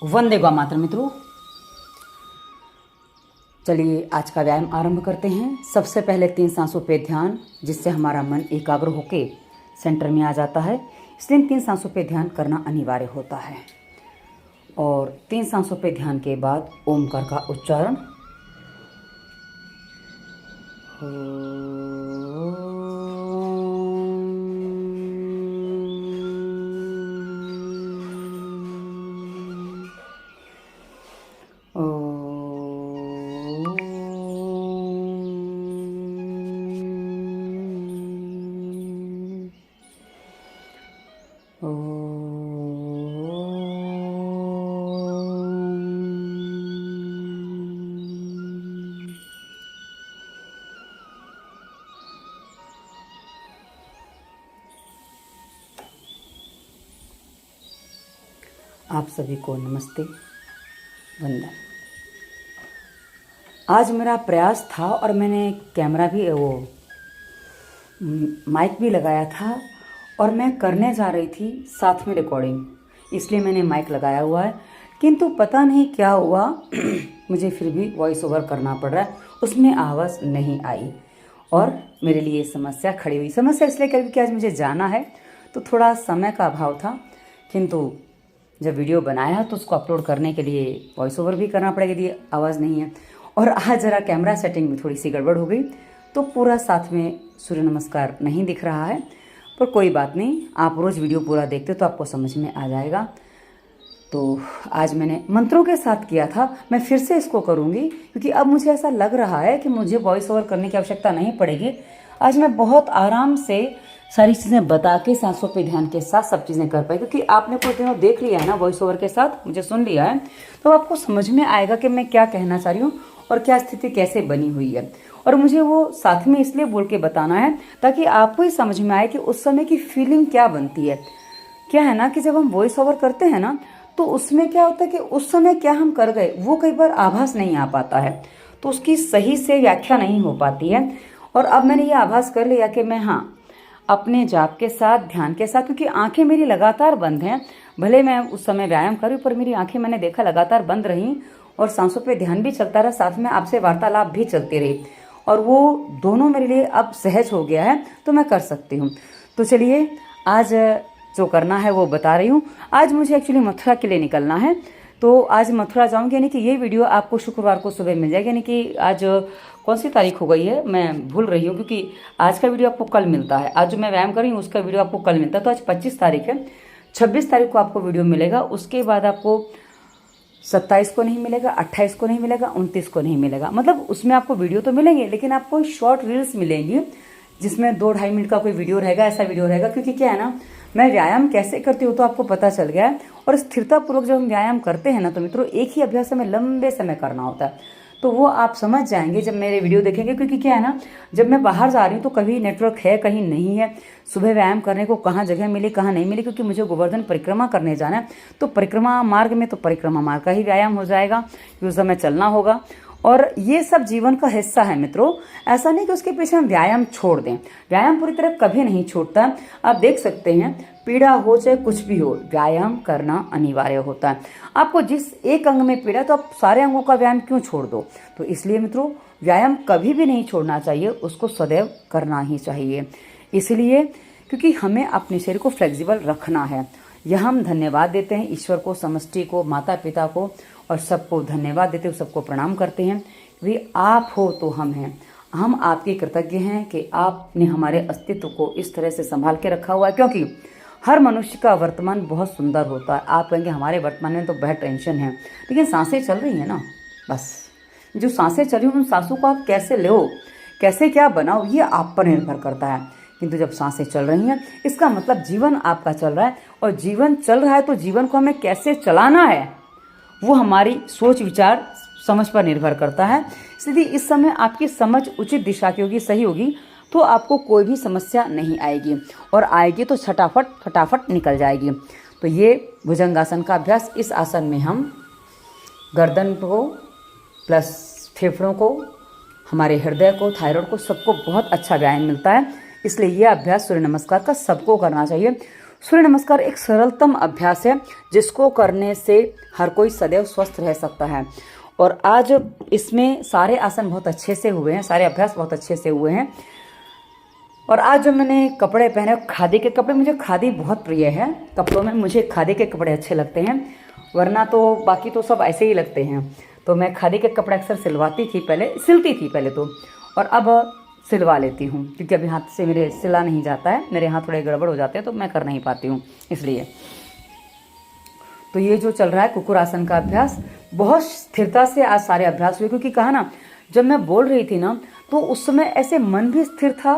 वंदे गौ मातरम मित्रों। चलिए आज का व्यायाम आरंभ करते हैं। सबसे पहले 3 सांसों पे ध्यान, जिससे हमारा मन एकाग्र होके सेंटर में आ जाता है। इसलिए 3 सांसों पे ध्यान करना अनिवार्य होता है। और 3 सांसों पे ध्यान के बाद ओमकार का उच्चारण। आप सभी को नमस्ते, वंदन। आज मेरा प्रयास था और मैंने कैमरा भी माइक भी लगाया था और मैं करने जा रही थी साथ में रिकॉर्डिंग, इसलिए मैंने माइक लगाया हुआ है। किंतु पता नहीं क्या हुआ मुझे फिर भी वॉइस ओवर करना पड़ रहा है, उसमें आवाज़ नहीं आई और मेरे लिए समस्या खड़ी हुई। समस्या इसलिए क्योंकि आज मुझे जाना है तो थोड़ा समय का अभाव था, किंतु जब वीडियो बनाया तो उसको अपलोड करने के लिए वॉइस ओवर भी करना पड़ेगा, यदि आवाज़ नहीं है। और आज ज़रा कैमरा सेटिंग में थोड़ी सी गड़बड़ हो गई तो पूरा साथ में सूर्य नमस्कार नहीं दिख रहा है, पर कोई बात नहीं, आप रोज़ वीडियो पूरा देखते तो आपको समझ में आ जाएगा। तो आज मैंने मंत्रों के साथ किया था, मैं फिर से इसको करूँगी क्योंकि अब मुझे ऐसा लग रहा है कि मुझे वॉइस ओवर करने की आवश्यकता नहीं पड़ेगी। आज मैं बहुत आराम से सारी चीज़ें बता के सांसों पे ध्यान के साथ सब चीज़ें कर पाए, क्योंकि आपने कुछ दिनों देख लिया है ना वॉइस ओवर के साथ, मुझे सुन लिया है, तो आपको समझ में आएगा कि मैं क्या कहना चाह रही हूँ और क्या स्थिति कैसे बनी हुई है। और मुझे वो साथ में इसलिए बोल के बताना है ताकि आपको ही समझ में आए कि उस समय की फीलिंग क्या बनती है। क्या है ना कि जब हम वॉइस ओवर करते हैं ना तो उसमें क्या होता है कि उस समय क्या हम कर गए वो कई बार आभास नहीं आ पाता है, तो उसकी सही से व्याख्या नहीं हो पाती है। और अब मैंने ये आभास कर लिया कि मैं अपने जाप के साथ, ध्यान के साथ, क्योंकि आंखें मेरी लगातार बंद हैं, भले मैं उस समय व्यायाम करूँ पर मेरी आंखें मैंने देखा लगातार बंद रहीं और सांसों पे ध्यान भी चलता रहा, साथ में आपसे वार्तालाप भी चलती रही, और वो दोनों मेरे लिए अब सहज हो गया है तो मैं कर सकती हूँ। तो चलिए आज जो करना है वो बता रही हूँ। आज मुझे एक्चुअली मथुरा के लिए निकलना है, तो आज मथुरा जाऊँगी, यानी कि ये वीडियो आपको शुक्रवार को सुबह मिल जाएगी। यानी कि आज कौन सी तारीख हो गई है मैं भूल रही हूँ, क्योंकि आज का वीडियो आपको कल मिलता है। आज जो मैं व्यायाम कर रही हूँ उसका वीडियो आपको कल मिलता है, तो आज 25 तारीख है। 26 तारीख को आपको वीडियो मिलेगा, उसके बाद आपको 27 को नहीं मिलेगा, 28 को नहीं मिलेगा, 29 को नहीं मिलेगा। मतलब उसमें आपको वीडियो तो मिलेंगे लेकिन आपको शॉर्ट रील्स मिलेंगी जिसमें 2-2.5 मिनट का कोई वीडियो रहेगा, ऐसा वीडियो रहेगा। क्योंकि क्या है ना, मैं व्यायाम कैसे करती हूँ तो आपको पता चल गया है। और स्थिरतापूर्वक जब हम व्यायाम करते हैं ना तो मित्रों एक ही अभ्यास हमें लंबे समय करना होता है, तो वो आप समझ जाएंगे जब मेरे वीडियो देखेंगे। क्योंकि क्या है ना, जब मैं बाहर जा रही हूँ तो कभी नेटवर्क है कहीं नहीं है, सुबह व्यायाम करने को कहाँ जगह मिली कहाँ नहीं मिली, क्योंकि मुझे गोवर्धन परिक्रमा करने जाना है, तो परिक्रमा मार्ग में तो परिक्रमा मार्ग का ही व्यायाम हो जाएगा, उस समय चलना होगा। और ये सब जीवन का हिस्सा है मित्रों, ऐसा नहीं कि उसके पीछे हम व्यायाम छोड़ दें। व्यायाम पूरी तरह कभी नहीं छूटता। आप देख सकते हैं, पीड़ा हो चाहे कुछ भी हो, व्यायाम करना अनिवार्य होता है। आपको जिस एक अंग में पीड़ा, तो आप सारे अंगों का व्यायाम क्यों छोड़ दो। तो इसलिए मित्रों व्यायाम कभी भी नहीं छोड़ना चाहिए, उसको सदैव करना ही चाहिए। इसलिए क्योंकि हमें अपने शरीर को फ्लेक्सिबल रखना है। यह हम धन्यवाद देते हैं ईश्वर को, समष्टि को, माता पिता को, और सबको धन्यवाद देते हुए सबको प्रणाम करते हैं। वे आप हो तो हम हैं, हम आपके कृतज्ञ हैं कि आपने हमारे अस्तित्व को इस तरह से संभाल के रखा हुआ है। क्योंकि हर मनुष्य का वर्तमान बहुत सुंदर होता है। आप कहेंगे हमारे वर्तमान में तो बहुत टेंशन है, लेकिन सांसें चल रही हैं ना, बस जो सांसें चल रही हैं उन सांसों को आप कैसे लो, कैसे क्या बनाओ, ये आप पर निर्भर करता है। किंतु जब सांसें चल रही हैं इसका मतलब जीवन आपका चल रहा है, और जीवन चल रहा है तो जीवन को हमें कैसे चलाना है वो हमारी सोच विचार समझ पर निर्भर करता है। इसलिए इस समय आपकी समझ उचित दिशा की होगी, सही होगी, तो आपको कोई भी समस्या नहीं आएगी, और आएगी तो फटाफट निकल जाएगी। तो ये भुजंगासन का अभ्यास, इस आसन में हम गर्दन को प्लस फेफड़ों को, हमारे हृदय को, थायराइड को, सबको बहुत अच्छा व्यायाम मिलता है। इसलिए ये अभ्यास सूर्य नमस्कार का सबको करना चाहिए। सूर्य नमस्कार एक सरलतम अभ्यास है जिसको करने से हर कोई सदैव स्वस्थ रह सकता है। और आज इसमें सारे आसन बहुत अच्छे से हुए हैं, सारे अभ्यास बहुत अच्छे से हुए हैं। और आज जो मैंने कपड़े पहने खादी के कपड़े, मुझे खादी बहुत प्रिय है, कपड़ों में मुझे खादी के कपड़े अच्छे लगते हैं, वरना तो बाकी तो सब ऐसे ही लगते हैं। तो मैं खादी के कपड़े अक्सर सिलती थी पहले तो, और अब सिलवा लेती हूँ क्योंकि अभी हाथ से मेरे सिला नहीं जाता है, मेरे हाथ थोड़े गड़बड़ हो जाते हैं तो मैं कर नहीं पाती हूँ इसलिए। तो ये जो चल रहा है कुकुर आसन का अभ्यास, बहुत स्थिरता से आज सारे अभ्यास हुए, क्योंकि कहा ना जब मैं बोल रही थी ना तो उस समय ऐसे मन भी स्थिर था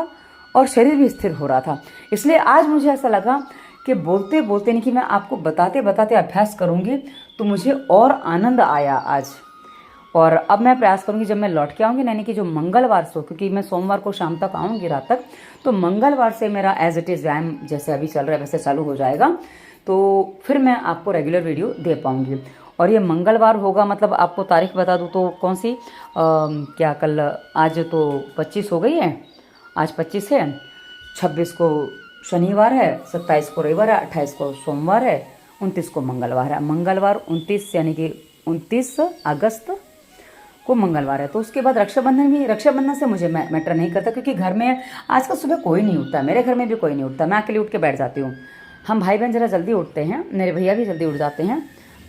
और शरीर भी स्थिर हो रहा था। इसलिए आज मुझे ऐसा लगा कि बोलते बोलते नहीं कि मैं आपको बताते बताते अभ्यास करूँगी, तो मुझे और आनंद आया आज। और अब मैं प्रयास करूँगी जब मैं लौट के आऊँगी, यानी कि जो मंगलवार से, क्योंकि मैं सोमवार को शाम तक आऊँगी रात तक, तो मंगलवार से मेरा एज इट इज़ व्यायाम जैसे अभी चल रहा है वैसे चालू हो जाएगा, तो फिर मैं आपको रेगुलर वीडियो दे पाऊँगी। और ये मंगलवार होगा, मतलब आपको तारीख बता दूँ तो कौन सी क्या कल, आज तो 25 हो गई है, आज 25 है, 26 को शनिवार है, 27 को रविवार है, 28 को सोमवार है, 29 को मंगलवार है। मंगलवार 29 यानी कि 29 अगस्त को मंगलवार है। तो उसके बाद रक्षाबंधन भी, रक्षाबंधन से मुझे मैटर नहीं करता क्योंकि घर में आजकल सुबह कोई नहीं उठता, मेरे घर में भी कोई नहीं उठता, मैं अकेले उठ के बैठ जाती हूँ। हम भाई बहन जरा जल्दी उठते हैं, मेरे भैया भी जल्दी उठ जाते हैं,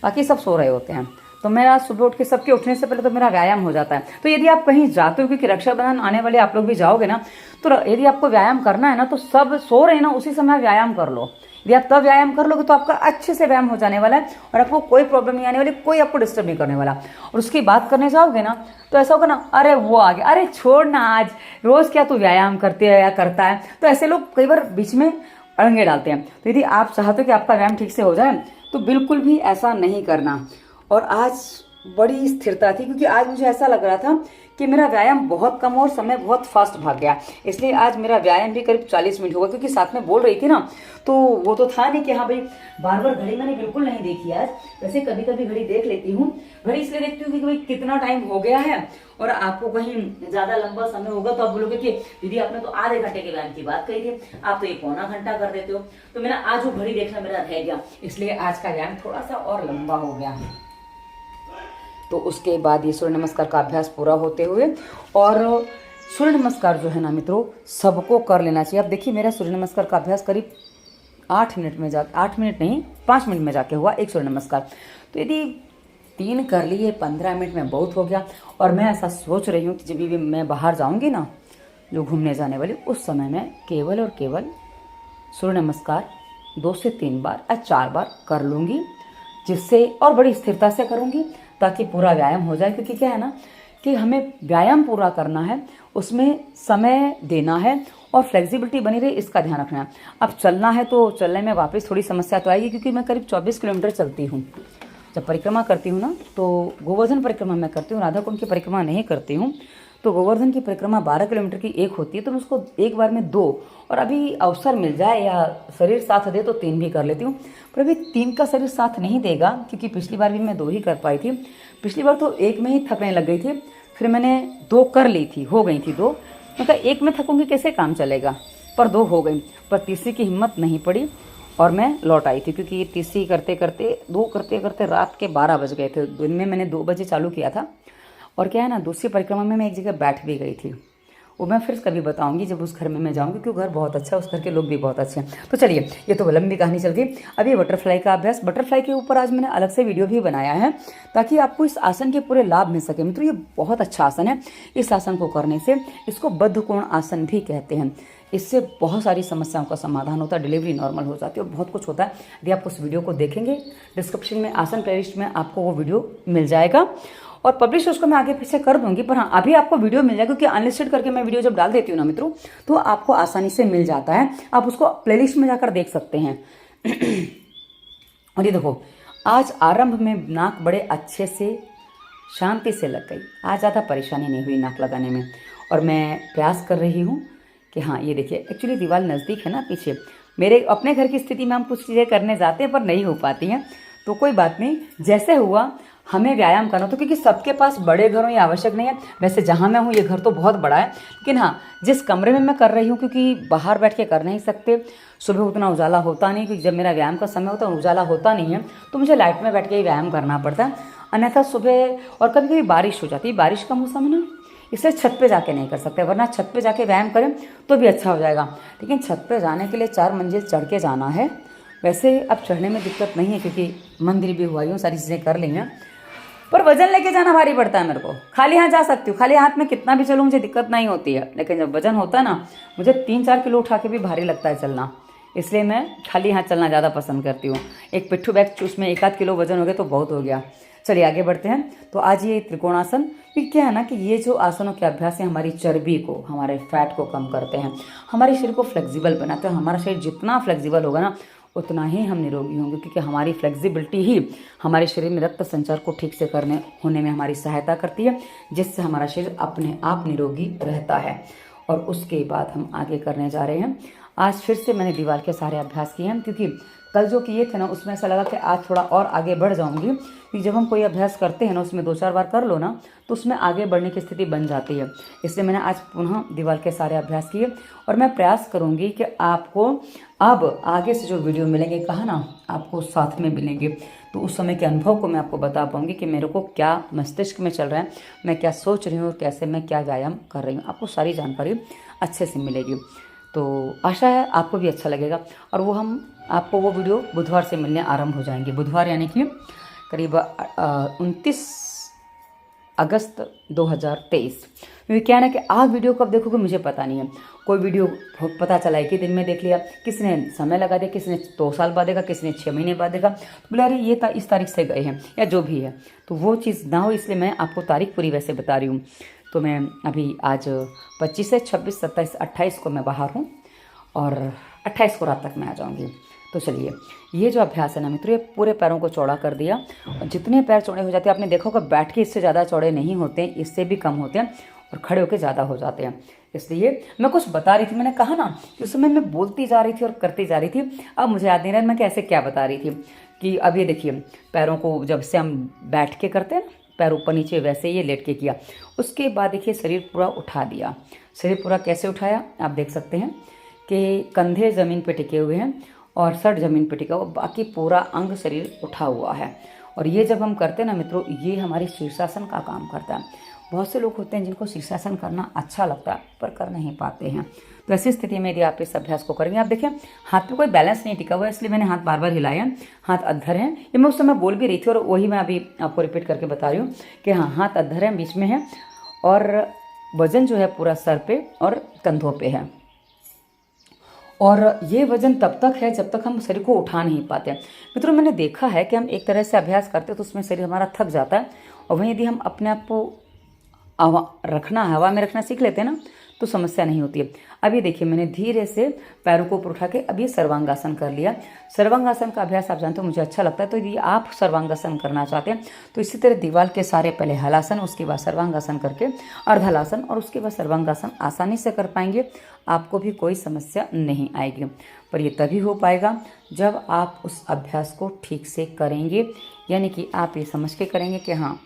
बाकी सब सो रहे होते हैं। तो मेरा सुबह उठ के सबके उठने से पहले तो मेरा व्यायाम हो जाता है। तो यदि आप कहीं जाते हो, क्योंकि रक्षाबंधन आने वाले आप लोग भी जाओगे ना, तो यदि आपको व्यायाम करना है ना तो सब सो रहे हैं ना उसी समय व्यायाम कर लो। यदि आप तब व्यायाम कर लोगे तो आपका अच्छे से व्यायाम हो जाने वाला है और आपको कोई प्रॉब्लम नहीं आने वाली, कोई आपको डिस्टर्ब नहीं करने वाला। और उसकी बात करने जाओगे ना तो ऐसा होगा ना, अरे वो आ गया, अरे छोड़ ना, आज रोज क्या तू व्यायाम करते है या करता है। तो ऐसे लोग कई बार बीच में अड़ंगे डालते हैं। तो यदि आप चाहते हो कि आपका व्यायाम ठीक से हो जाए तो बिल्कुल भी ऐसा नहीं करना। और आज बड़ी स्थिरता थी क्योंकि आज मुझे ऐसा लग रहा था कि मेरा व्यायाम बहुत कम और समय बहुत फास्ट भाग गया, इसलिए आज मेरा व्यायाम भी करीब 40 मिनट होगा। क्योंकि साथ में बोल रही थी ना तो वो तो था नहीं कि हाँ भाई बार बार घड़ी मैंने बिल्कुल नहीं देखी आज। वैसे कभी कभी घड़ी देख लेती हूँ, घड़ी इसलिए देखती हूँ कि भाई कितना टाइम हो गया है, और आपको कहीं ज्यादा लंबा समय होगा तो आप बोलोगे कि दीदी आपने तो आधे घंटे के व्यायाम की बात कही थी, आप तो ये पौना घंटा कर देते हो। तो मैंने आज वो घड़ी देखना मेरा रह गया, इसलिए आज का व्यायाम थोड़ा सा और लंबा हो गया। तो उसके बाद ये सूर्य नमस्कार का अभ्यास पूरा होते हुए, और सूर्य नमस्कार जो है ना मित्रों सबको कर लेना चाहिए। अब देखिए मेरा सूर्य नमस्कार का अभ्यास करीब 8 मिनट में 5 मिनट में जाके हुआ एक सूर्य नमस्कार। तो यदि 3 कर लिए 15 मिनट में बहुत हो गया। और मैं ऐसा सोच रही हूँ कि जब भी मैं बाहर जाऊँगी ना, जो घूमने जाने वाली, उस समय मैं केवल और केवल सूर्य नमस्कार 2 से 3 बार या 4 बार कर लूँगी, जिससे और बड़ी स्थिरता से करूँगी ताकि पूरा व्यायाम हो जाए। क्योंकि क्या है ना कि हमें व्यायाम पूरा करना है, उसमें समय देना है और फ्लेक्सिबिलिटी बनी रहे, इसका ध्यान रखना है। अब चलना है तो चलने में वापस थोड़ी समस्या तो आएगी, क्योंकि मैं करीब 24 किलोमीटर चलती हूँ। जब परिक्रमा करती हूँ ना तो गोवर्धन परिक्रमा मैं करती हूँ, राधा कुंड की परिक्रमा नहीं करती हूँ। तो गोवर्धन की परिक्रमा 12 किलोमीटर की एक होती है, तो मैं उसको एक बार में 2, और अभी अवसर मिल जाए या शरीर साथ दे तो 3 भी कर लेती हूँ। पर अभी 3 का शरीर साथ नहीं देगा, क्योंकि पिछली बार भी मैं 2 ही कर पाई थी। पिछली बार तो 1 में ही थकने लग गई थी, फिर मैंने 2 कर ली थी, हो गई थी 2। मैं कहा 1 में थकूंगी कैसे काम चलेगा, पर 2 हो गई। पर तीसरी की हिम्मत नहीं पड़ी और मैं लौट आई थी, क्योंकि तीसरी करते करते 2 करते करते रात के 12 बज गए थे। दिन में मैंने 2 बजे चालू किया था। और क्या है ना, दूसरी परिक्रमा में मैं एक जगह बैठ भी गई थी, वो मैं फिर कभी बताऊंगी जब उस घर में मैं जाऊंगी, क्योंकि घर बहुत अच्छा है, उस घर के लोग भी बहुत अच्छे हैं। तो चलिए, ये तो लंबी कहानी चल गई। अभी बटरफ्लाई का अभ्यास, बटरफ्लाई के ऊपर आज मैंने अलग से वीडियो भी बनाया है ताकि आपको इस आसन के पूरे लाभ मिल सके। मित्रों ये बहुत अच्छा आसन है, इस आसन को करने से, इसको बद्ध कोण आसन भी कहते हैं, इससे बहुत सारी समस्याओं का समाधान होता है, डिलीवरी नॉर्मल हो जाती है और बहुत कुछ होता है। यदि आप उस वीडियो को देखेंगे, डिस्क्रिप्शन में आसन प्लेलिस्ट में आपको वो वीडियो मिल जाएगा, और पब्लिश उसको मैं आगे पीछे कर दूंगी। पर हाँ, अभी आपको वीडियो मिल जाएगा, क्योंकि अनलिस्टेड करके मैं वीडियो जब डाल देती हूँ ना मित्रों, तो आपको आसानी से मिल जाता है, आप उसको प्लेलिस्ट में जाकर देख सकते हैं। और ये देखो, आज आरंभ में नाक बड़े अच्छे से शांति से लग गई, आज ज़्यादा परेशानी नहीं हुई नाक लगाने में। और मैं प्रयास कर रही हूँ कि हाँ, ये देखिए, एक्चुअली दीवार नज़दीक है ना पीछे, मेरे अपने घर की स्थिति में हम कुछ चीज़ें करने जाते हैं पर नहीं हो पाती हैं, तो कोई बात नहीं, जैसे हुआ हमें व्यायाम करना तो, क्योंकि सबके पास बड़े घर हों ये आवश्यक नहीं है। वैसे जहाँ मैं हूँ ये घर तो बहुत बड़ा है, लेकिन हाँ जिस कमरे में मैं कर रही हूँ, क्योंकि बाहर बैठ के कर नहीं सकते, सुबह उतना उजाला होता नहीं, क्योंकि जब मेरा व्यायाम का समय होता है उजाला होता नहीं है, तो मुझे लाइट में बैठ के ही व्यायाम करना पड़ता है। अन्यथा सुबह और कभी कभी बारिश हो जाती है, बारिश का मौसम है ना, इसलिए छत पे जाके नहीं कर सकते, वरना छत पे जाके व्यायाम करें तो भी अच्छा हो जाएगा। लेकिन छत पे जाने के लिए 4 मंजिल चढ़ के जाना है। वैसे अब चढ़ने में दिक्कत नहीं है, क्योंकि मंदिर भी हुआ ही हूँ, सारी चीज़ें कर ली हैं, पर वजन लेके जाना भारी पड़ता है मेरे को। खाली हाथ जा सकती हूँ, खाली हाथ में कितना भी चलूँ मुझे दिक्कत नहीं होती है, लेकिन जब वजन होता है ना, मुझे 3-4 किलो उठा के भी भारी लगता है चलना, इसलिए मैं खाली हाथ चलना ज़्यादा पसंद करती हूँ। एक पिट्ठू बैग उसमें 1-8 किलो वजन हो गया तो बहुत हो गया। चलिए आगे बढ़ते हैं। तो आज ये त्रिकोणासन, फिर क्या है ना कि ये जो आसनों के अभ्यास है हमारी चर्बी को, हमारे फैट को कम करते हैं, हमारे शरीर को फ्लेक्सिबल बनाते हैं। हमारा शरीर जितना फ्लेक्सिबल होगा ना उतना ही हम निरोगी होंगे, क्योंकि हमारी फ्लेक्सिबिलिटी ही हमारे शरीर में रक्त संचार को ठीक से होने में हमारी सहायता करती है, जिससे हमारा शरीर अपने आप निरोगी रहता है। और उसके बाद हम आगे करने जा रहे हैं। आज फिर से मैंने दीवार के सारे अभ्यास किए हैं, क्योंकि कल जो किए थे ना उसमें ऐसा लगा कि आज थोड़ा और आगे बढ़ जाऊंगी, क्योंकि जब हम कोई अभ्यास करते हैं ना उसमें 2-4 बार कर लो ना तो उसमें आगे बढ़ने की स्थिति बन जाती है। इसलिए मैंने आज पुनः दीवार के सारे अभ्यास किए, और मैं प्रयास करूंगी कि आपको अब आगे से जो वीडियो मिलेंगे, कहा ना आपको साथ में मिलेंगे, तो उस समय के अनुभव को मैं आपको बता पाऊंगी कि मेरे को क्या मस्तिष्क में चल रहा है, मैं क्या सोच रही हूँ, कैसे मैं क्या व्यायाम कर रही हूँ, आपको सारी जानकारी अच्छे से मिलेगी। तो आशा है आपको भी अच्छा लगेगा। और वो हम आपको वो वीडियो बुधवार से मिलने आरंभ हो जाएंगे, बुधवार यानी कि करीब 29 अगस्त 2023। क्योंकि क्या है ना कि आप वीडियो कब देखोगे मुझे पता नहीं है। कोई वीडियो पता चला है कि दिन में देख लिया, किसी ने समय लगा दिया, किसी ने 2 साल बाद देखा, किसी ने 6 महीने बाद देखा, तो बोले अरे ये इस तारीख से गए हैं या जो भी है, तो वो चीज़ ना हो, इसलिए मैं आपको तारीख पूरी वैसे बता रही हूँ। तो मैं अभी आज 25 से 26, 27, 28 को मैं बाहर हूँ, और 28 को रात तक मैं आ जाऊँगी। तो चलिए, ये जो अभ्यास है ना मित्रों, ये पूरे पैरों को चौड़ा कर दिया, और जितने पैर चौड़े हो जाते हैं आपने देखा होगा, बैठ के इससे ज़्यादा चौड़े नहीं होते, इससे भी कम होते हैं, और खड़े होकर ज़्यादा हो जाते हैं। इसलिए मैं कुछ बता रही थी, मैंने कहा ना कि उस समय मैं बोलती जा रही थी और करती जा रही थी, अब मुझे याद नहीं रहा मैं कैसे क्या बता रही थी। कि अब ये देखिए, पैरों को जब से हम बैठ के करते हैं ना, पैर ऊपर नीचे, वैसे ये लेट के किया, उसके बाद देखिए शरीर पूरा उठा दिया। शरीर पूरा कैसे उठाया आप देख सकते हैं कि कंधे ज़मीन पे टिके हुए हैं और सर ज़मीन पे टिका हुआ, बाकी पूरा अंग शरीर उठा हुआ है। और ये जब हम करते हैं ना मित्रों, ये हमारी शीर्षासन का काम करता है। बहुत से लोग होते हैं जिनको शीर्षासन करना अच्छा लगता है पर कर नहीं पाते हैं। तो ऐसी स्थिति में यदि आप इस अभ्यास को करेंगे, आप देखिए हाथ पे कोई बैलेंस नहीं टिका हुआ है, इसलिए मैंने हाथ बार बार हिलाया, हाथ अद्धर हैं। ये मैं उस समय बोल भी रही थी और वही मैं अभी आपको रिपीट करके बता रही हूँ कि हाँ, हाथ अद्धर हैं, बीच में है, और वजन जो है पूरा सर पे और कंधों पे है। और ये वजन तब तक है जब तक हम शरीर को उठा नहीं पाते। मित्रों, मैंने देखा है कि हम एक तरह से अभ्यास करते हैं तो उसमें शरीर हमारा थक जाता है, और वहीं यदि हम अपने आप को हवा में रखना सीख लेते हैं ना तो समस्या नहीं होती है। अब ये देखिए, मैंने धीरे से पैरों को ऊपर उठा के अभी सर्वांगासन कर लिया। सर्वांगासन का अभ्यास आप जानते हो मुझे अच्छा लगता है, तो यदि आप सर्वांगासन करना चाहते हैं तो इसी तरह दीवार के सारे पहले हलासन, उसके बाद सर्वांगासन करके अर्धहलासन, और उसके बाद सर्वांगासन आसानी से कर पाएंगे, आपको भी कोई समस्या नहीं आएगी। पर ये तभी हो पाएगा जब आप उस अभ्यास को ठीक से करेंगे, यानी कि आप ये समझ के करेंगे कि हाँ,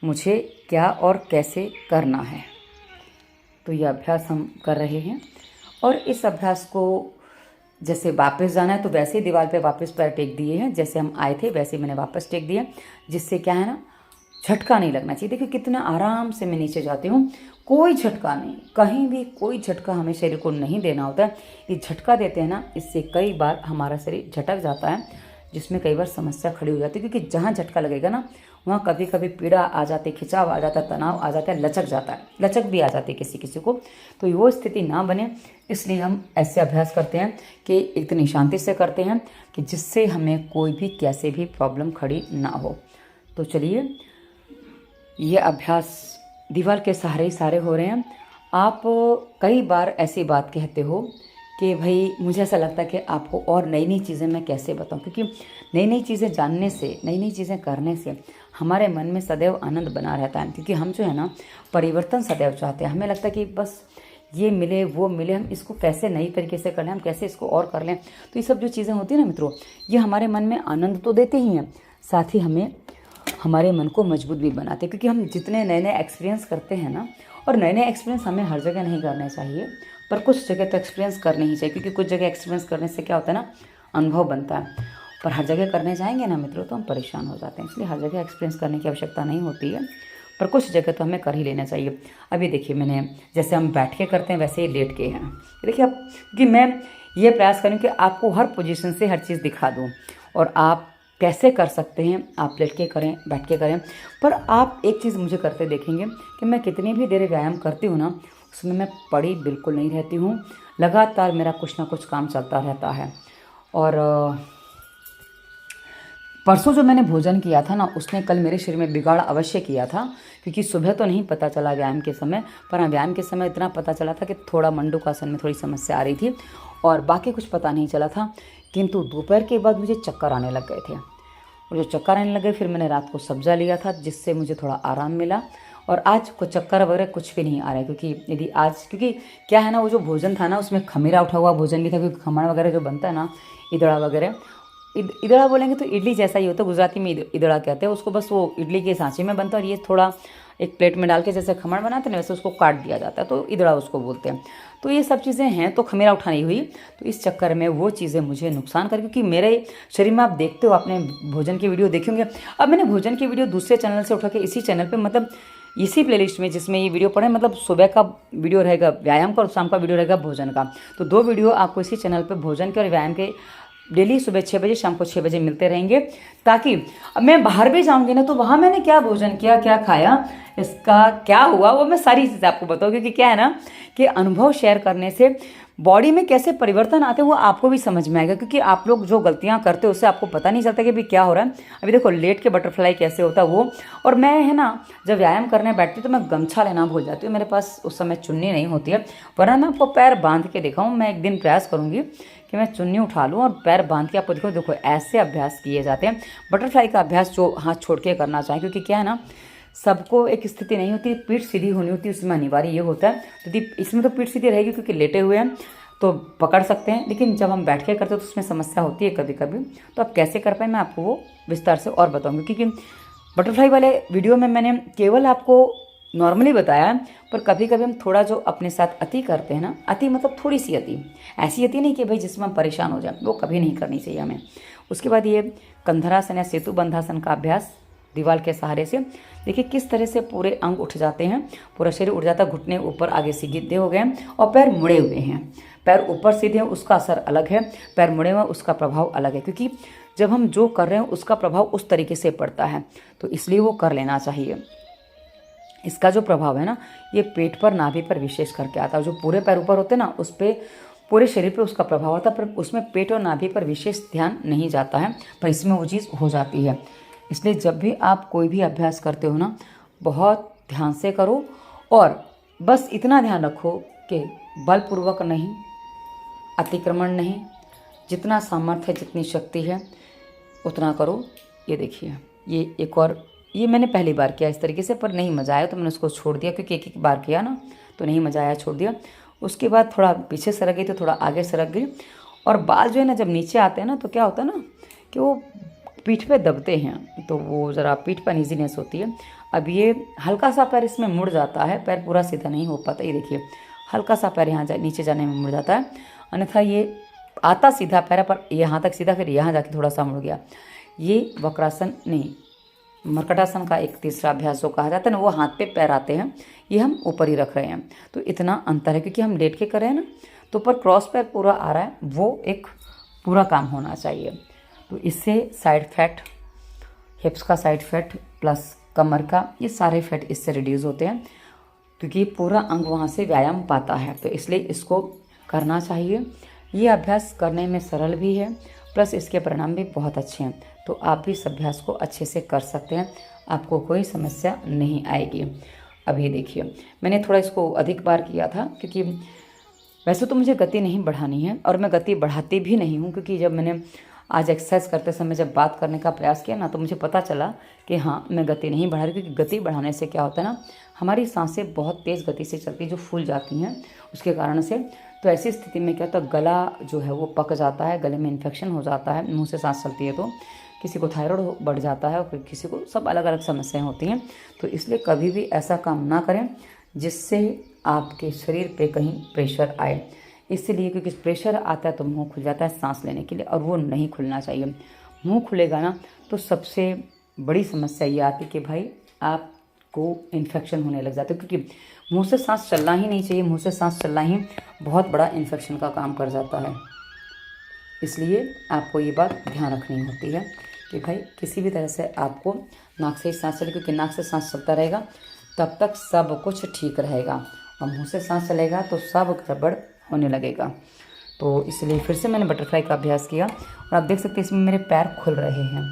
मुझे क्या और कैसे करना है। तो ये अभ्यास हम कर रहे हैं, और इस अभ्यास को जैसे वापस जाना है तो वैसे ही दीवार पे वापस पैर टेक दिए हैं, जैसे हम आए थे वैसे मैंने वापस टेक दिए, जिससे क्या है ना, झटका नहीं लगना चाहिए। देखिए कितना आराम से मैं नीचे जाती हूँ, कोई झटका नहीं, कहीं भी कोई झटका हमें शरीर को नहीं देना होता है। ये झटका देते हैं ना, इससे कई बार हमारा शरीर झटक जाता है, जिसमें कई बार समस्या खड़ी हो जाती है, क्योंकि जहाँ झटका लगेगा ना वहाँ कभी कभी पीड़ा आ जाती है, खिंचाव आ जाता है, तनाव आ जाता है, लचक जाता है, लचक भी आ जाती है किसी किसी को। तो वो स्थिति ना बने, इसलिए हम ऐसे अभ्यास करते हैं कि इतनी शांति से करते हैं कि जिससे हमें कोई भी कैसे भी प्रॉब्लम खड़ी ना हो। तो चलिए, ये अभ्यास दीवार के सहारे ही सारे हो रहे हैं। आप कई बार ऐसी बात कहते हो कि भाई मुझे ऐसा लगता है कि आपको और नई नई चीज़ें मैं कैसे बताऊं, क्योंकि नई नई चीज़ें जानने से, नई नई चीज़ें करने से हमारे मन में सदैव आनंद बना रहता है। क्योंकि हम जो है ना, परिवर्तन सदैव चाहते हैं। हमें लगता है कि बस ये मिले वो मिले, हम इसको कैसे नई तरीके से कर लें, हम कैसे इसको और कर लें। तो ये सब जो चीज़ें होती हैं ना मित्रों, ये हमारे मन में आनंद तो देते ही हैं, साथ ही हमें हमारे मन को मजबूत भी बनाते हैं। क्योंकि हम जितने नए नए एक्सपीरियंस करते हैं ना, और नए नए एक्सपीरियंस हमें हर जगह नहीं करने चाहिए, पर कुछ जगह तो एक्सपीरियंस करने ही चाहिए। क्योंकि कुछ जगह एक्सपीरियंस करने से क्या होता है ना, अनुभव बनता है। पर हर जगह करने जाएंगे ना मित्रों तो हम परेशान हो जाते हैं। इसलिए हर जगह एक्सपीरियंस करने की आवश्यकता नहीं होती है, पर कुछ जगह तो हमें कर ही लेना चाहिए। अभी देखिए, मैंने जैसे हम बैठ के करते हैं वैसे ही लेट के हैं। देखिए अब, क्योंकि मैं ये प्रयास करूँ कि आपको हर पोजीशन से हर चीज़ दिखा दूँ, और आप कैसे कर सकते हैं। आप लेट के करें, बैठ के करें, पर आप एक चीज़ मुझे करते देखेंगे कि मैं कितनी भी देर व्यायाम करती हूँ ना, उसमें मैं पड़ी बिल्कुल नहीं रहती हूँ। लगातार मेरा कुछ ना कुछ काम चलता रहता है। और परसों जो मैंने भोजन किया था ना, उसने कल मेरे शरीर में बिगाड़ अवश्य किया था। क्योंकि सुबह तो नहीं पता चला व्यायाम के समय, पर हाँ व्यायाम के समय इतना पता चला था कि थोड़ा मंडूकासन में थोड़ी समस्या आ रही थी, और बाकी कुछ पता नहीं चला था। किंतु दोपहर के बाद मुझे चक्कर आने लग गए थे, और जो चक्कर आने लगे फिर मैंने रात को सब्जा लिया था, जिससे मुझे थोड़ा आराम मिला। और आज को चक्कर वगैरह कुछ भी नहीं आ रहा है। क्योंकि यदि आज, क्योंकि क्या है ना, वो जो भोजन था ना उसमें खमीरा उठा हुआ भोजन भी था। क्योंकि खमण वगैरह जो बनता है ना, इदड़ा वगैरह, इदड़ा बोलेंगे तो इडली जैसा ही होता है, गुजराती में इदड़ा कहते हैं उसको। बस वो इडली के सांचे में बनता है, और ये थोड़ा एक प्लेट में डाल के जैसे खमण बनाते हैं ना, वैसे उसको काट दिया जाता है, तो इदड़ा उसको बोलते हैं। तो ये सब चीज़ें हैं, तो खमीरा उठानी हुई। तो इस चक्कर में वो चीज़ें मुझे नुकसान कर, क्योंकि मेरे शरीर में आप देखते हो, आपने भोजन की वीडियो देखी होंगे। अब मैंने भोजन की वीडियो दूसरे चैनल से उठा के इसी चैनल पर, मतलब इसी प्लेलिस्ट में जिसमें ये वीडियो पड़े, मतलब सुबह का वीडियो रहेगा व्यायाम का और शाम का वीडियो रहेगा भोजन का। तो 2 वीडियो आपको इसी चैनल पर भोजन के और व्यायाम के डेली सुबह 6 बजे, शाम को 6 बजे मिलते रहेंगे। ताकि अब मैं बाहर भी जाऊंगी ना, तो वहाँ मैंने क्या भोजन किया, क्या खाया, इसका क्या हुआ, वो मैं सारी चीज़ें आपको बताऊँ। क्योंकि क्या है ना कि अनुभव शेयर करने से बॉडी में कैसे परिवर्तन आते हैं वो आपको भी समझ में आएगा। क्योंकि आप लोग जो गलतियां करते हो उससे आपको पता नहीं चलता कि भाई क्या हो रहा है। अभी देखो, लेट के बटरफ्लाई कैसे होता है वो। और मैं है ना, जब व्यायाम करने बैठती हूँ तो मैं गमछा लेना भूल जाती हूँ। मेरे पास उस समय चुन्नी नहीं होती है, वरना मैं आपको पैर बांध के दिखाऊँ। मैं एक दिन प्रयास करूँगी कि मैं चुन्नी उठा लूँ और पैर बांध के आपको देखो ऐसे अभ्यास किए जाते हैं। बटरफ्लाई का अभ्यास जो हाथ छोड़ के करना चाहिए। क्योंकि क्या है ना, सबको एक स्थिति नहीं होती, पीठ सीधी होनी होती है, उसमें अनिवार्य ये होता है। तो इसमें तो पीठ सीधी रहेगी क्योंकि लेटे हुए हैं तो पकड़ सकते हैं, लेकिन जब हम बैठ के करते हैं तो उसमें समस्या होती है कभी कभी। तो आप कैसे कर पाए मैं आपको वो विस्तार से और बताऊंगी। क्योंकि बटरफ्लाई वाले वीडियो में मैंने केवल आपको नॉर्मली बताया है, पर कभी कभी हम थोड़ा जो अपने साथ अति करते हैं ना, अति मतलब थोड़ी सी अति, ऐसी अति नहीं कि भाई जिसमें हम परेशान हो जाए, वो कभी नहीं करनी चाहिए हमें। उसके बाद ये कंधरासन या सेतु बंधासन का अभ्यास दीवार के सहारे से। देखिए किस तरह से पूरे अंग उठ जाते हैं, पूरा शरीर उठ जाता है, घुटने ऊपर आगे सीधे हो गए हैं और पैर मुड़े हुए हैं। पैर ऊपर सीधे हैं उसका असर अलग है, पैर मुड़े हुए उसका प्रभाव अलग है। क्योंकि जब हम जो कर रहे हैं उसका प्रभाव उस तरीके से पड़ता है, तो इसलिए वो कर लेना चाहिए। इसका जो प्रभाव है ना, ये पेट पर, नाभि पर विशेष करके आता है। जो पूरे पैर ऊपर होते हैं ना, उस पर पूरे शरीर पे उसका प्रभाव आता है, पर उसमें पेट और नाभि पर विशेष ध्यान नहीं जाता है, पर इसमें वो चीज़ हो जाती है। इसलिए जब भी आप कोई भी अभ्यास करते हो ना, बहुत ध्यान से करो, और बस इतना ध्यान रखो कि बलपूर्वक नहीं, अतिक्रमण नहीं, जितना सामर्थ्य है, जितनी शक्ति है उतना करो। ये देखिए, ये एक और, ये मैंने पहली बार किया इस तरीके से, पर नहीं मज़ा आया तो मैंने उसको छोड़ दिया। क्योंकि एक बार किया ना तो नहीं मज़ा आया, छोड़ दिया। उसके बाद थोड़ा पीछे सरक गई तो थोड़ा आगे सरक गई। और बाल जो है ना, जब नीचे आते हैं ना, तो क्या होता है ना कि वो पीठ पे दबते हैं, तो वो ज़रा पीठ पर नीजीनेस होती है। अब ये हल्का सा पैर इसमें मुड़ जाता है, पैर पूरा सीधा नहीं हो पाता। ये देखिए हल्का सा पैर यहाँ नीचे जाने में मुड़ जाता है, अन्यथा ये आता सीधा पैर है, पर यहाँ तक सीधा, फिर यहाँ जाके थोड़ा सा मुड़ गया। ये वक्रासन नहीं, मर्कटासन का एक तीसरा अभ्यास जो कहा जाता है ना, वो हाथ पे पैर आते हैं, ये हम ऊपर ही रख रहे हैं। तो इतना अंतर है, क्योंकि हम लेट के कर रहे हैं ना, तो ऊपर क्रॉस पैर पूरा आ रहा है, वो एक पूरा काम होना चाहिए। तो इससे साइड फैट, हिप्स का साइड फैट प्लस कमर का, ये सारे फैट इससे रिड्यूस होते हैं, क्योंकि पूरा अंग वहाँ से व्यायाम पाता है। तो इसलिए इसको करना चाहिए। ये अभ्यास करने में सरल भी है, प्लस इसके परिणाम भी बहुत अच्छे हैं। तो आप भी इस अभ्यास को अच्छे से कर सकते हैं, आपको कोई समस्या नहीं आएगी। अब ये देखिए, मैंने थोड़ा इसको अधिक बार किया था, क्योंकि वैसे तो मुझे गति नहीं बढ़ानी है, और मैं गति बढ़ाती भी नहीं हूँ। क्योंकि जब मैंने आज एक्सरसाइज करते समय जब बात करने का प्रयास किया ना, तो मुझे पता चला कि हाँ, मैं गति नहीं बढ़ा रही। क्योंकि गति बढ़ाने से क्या होता है ना, हमारी सांसें बहुत तेज़ गति से चलती, जो फूल जाती हैं उसके कारण से। तो ऐसी स्थिति में क्या होता है, गला जो है वो पक जाता है, गले में इन्फेक्शन हो जाता है, मुंह से सांस चलती है तो। किसी को थायराइड बढ़ जाता है और किसी को सब अलग अलग समस्याएं होती हैं। तो इसलिए कभी भी ऐसा काम ना करें जिससे आपके शरीर पे कहीं प्रेशर आए। इसलिए क्योंकि प्रेशर आता है तो मुंह खुल जाता है सांस लेने के लिए, और वो नहीं खुलना चाहिए। मुंह खुलेगा ना तो सबसे बड़ी समस्या ये आती है कि भाई आपको इन्फेक्शन होने लग जाता है, क्योंकि मुंह से सांस चलना ही नहीं चाहिए। मुंह से सांस चलना ही बहुत बड़ा इन्फेक्शन का काम कर जाता है। इसलिए आपको ये बात ध्यान रखनी होती है कि भाई किसी भी तरह से आपको नाक से ही सांस चले, क्योंकि नाक से सांस चलता रहेगा तब तक सब कुछ ठीक रहेगा, और मुंह से सांस चलेगा तो सब गड़बड़ होने लगेगा। तो इसलिए फिर से मैंने बटरफ्लाई का अभ्यास किया, और आप देख सकते हैं इसमें मेरे पैर खुल रहे हैं,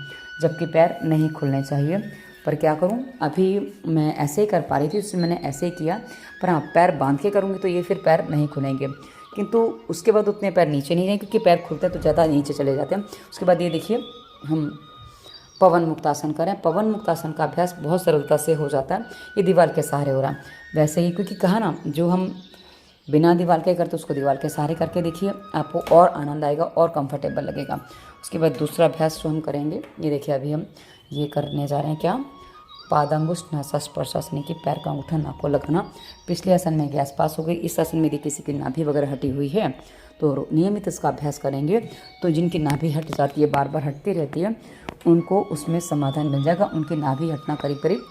जबकि पैर नहीं खुलने चाहिए। पर क्या करूं, अभी मैं ऐसे ही कर पा रही थी, उसमें मैंने ऐसे ही किया। पर हाँ, पैर बांध के करूँगी तो ये फिर पैर नहीं खुलेंगे। किंतु उसके बाद उतने पैर नीचे नहीं रहे, क्योंकि पैर खुलते हैं तो ज़्यादा नीचे चले जाते हैं। उसके बाद ये देखिए हम पवन मुक्तासन करें। पवन मुक्तासन का अभ्यास बहुत सरलता से हो जाता है। ये दीवार के सहारे हो रहा है। वैसे ही क्योंकि कहा ना, जो हम बिना दीवार के करते उसको दीवार के सहारे करके देखिए, आपको और आनंद आएगा और कंफर्टेबल लगेगा। उसके बाद दूसरा अभ्यास जो हम करेंगे, ये देखिए अभी हम ये करने जा रहे हैं क्या, पादांगुष्ठ नासा स्पर्शासन की पैर का अंगूठा नाक को लगाना। पिछले आसन में गैस पास हो गई, इस आसन में यदि किसी की नाभि वगैरह हटी हुई है तो नियमित इसका अभ्यास करेंगे तो जिनकी नाभि हट जाती है, बार बार हटती रहती है, उनको उसमें समाधान मिल जाएगा। उनकी नाभि हटना करीब करीब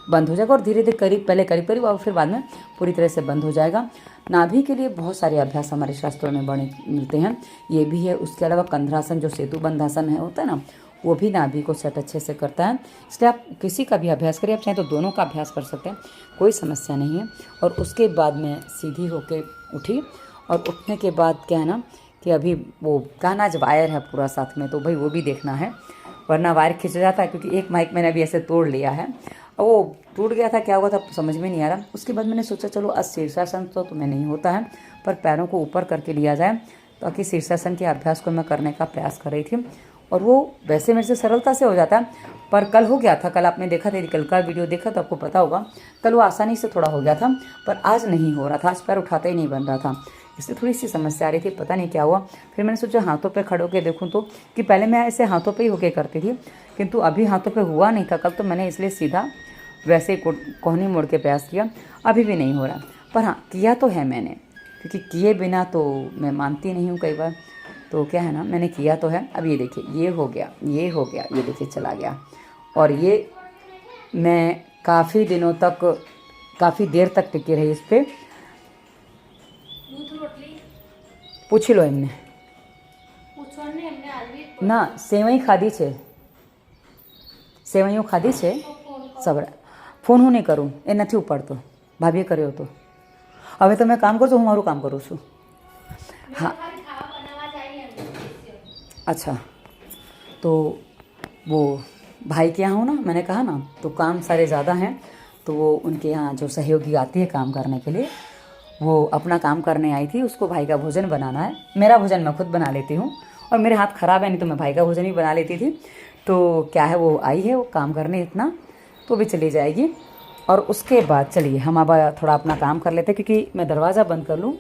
बंद हो जाएगा, और धीरे धीरे पहले करीब और फिर बाद में पूरी तरह से बंद हो जाएगा। नाभि के लिए बहुत सारे अभ्यास हमारे शास्त्रों में बने मिलते हैं, ये भी है। उसके अलावा कंधरासन जो सेतु बंधासन है होता है ना, वो भी नाभि को सेट अच्छे से करता है। इसलिए आप किसी का भी अभ्यास करिए, आप चाहें तो दोनों का अभ्यास कर सकते हैं, कोई समस्या नहीं है। और उसके बाद में सीधी होके उठी, और उठने के बाद क्या है ना कि अभी वो गाना जब वायर है पूरा साथ में, तो भाई वो भी देखना है, वरना वायर खिंच जाता है। क्योंकि एक माइक मैंने अभी ऐसे तोड़ लिया है, और वो टूट गया था, क्या हुआ था समझ में नहीं आ रहा। उसके बाद मैंने सोचा चलो आज शीर्षासन तो तुम्हें नहीं होता है, पर पैरों को ऊपर करके लिया जाए, ताकि शीर्षासन के अभ्यास को मैं करने का प्रयास कर रही थी। और वो वैसे मेरे से सरलता से हो जाता है, पर कल हो गया था। कल आपने देखा था, कल का वीडियो देखा तो आपको पता होगा, कल वो आसानी से थोड़ा हो गया था, पर आज नहीं हो रहा था। आज पैर उठाते ही नहीं बन रहा था, इसलिए थोड़ी सी समस्या आ रही थी, पता नहीं क्या हुआ। फिर मैंने सोचा हाथों पे खड़े होकर देखूं तो, कि पहले मैं ऐसे हाथों पे ही होके करती थी, किंतु अभी हाथों पे हुआ नहीं था कल, तो मैंने इसलिए सीधा वैसे ही कोहनी मोड़ के प्रयास किया। अभी भी नहीं हो रहा, पर हाँ किया तो है मैंने, क्योंकि किए बिना तो मैं मानती नहीं हूँ कई बार। तो क्या है ना, मैंने किया तो है। अब ये देखिए, ये हो गया, ये हो गया, ये देखिए चला गया। और ये मैं काफ़ी दिनों तक, काफ़ी देर तक टिकी रही इस पर। पूछ लो एमने ना, सेवई खाधी छे, सेवईओ खाधी छे सब। फोन હું નહીં કરું, એ નથી ઉપાડતો, ભાભીએ કર્યો હતો। હવે તમે કામ કરજો, હું મારું કામ કરું છું। हाँ अच्छा, तो वो भाई के यहाँ हूँ ना, मैंने कहा ना, तो काम सारे ज़्यादा हैं, तो वो उनके यहाँ जो सहयोगी आती है काम करने के लिए, वो अपना काम करने आई थी। उसको भाई का भोजन बनाना है। मेरा भोजन मैं खुद बना लेती हूँ, और मेरे हाथ ख़राब है, नहीं तो मैं भाई का भोजन ही बना लेती थी। तो क्या है, वो आई है वो काम करने इतना, तो भी चली जाएगी। और उसके बाद चलिए हम अब थोड़ा अपना काम कर लेते हैं, क्योंकि मैं दरवाज़ा बंद कर लूँ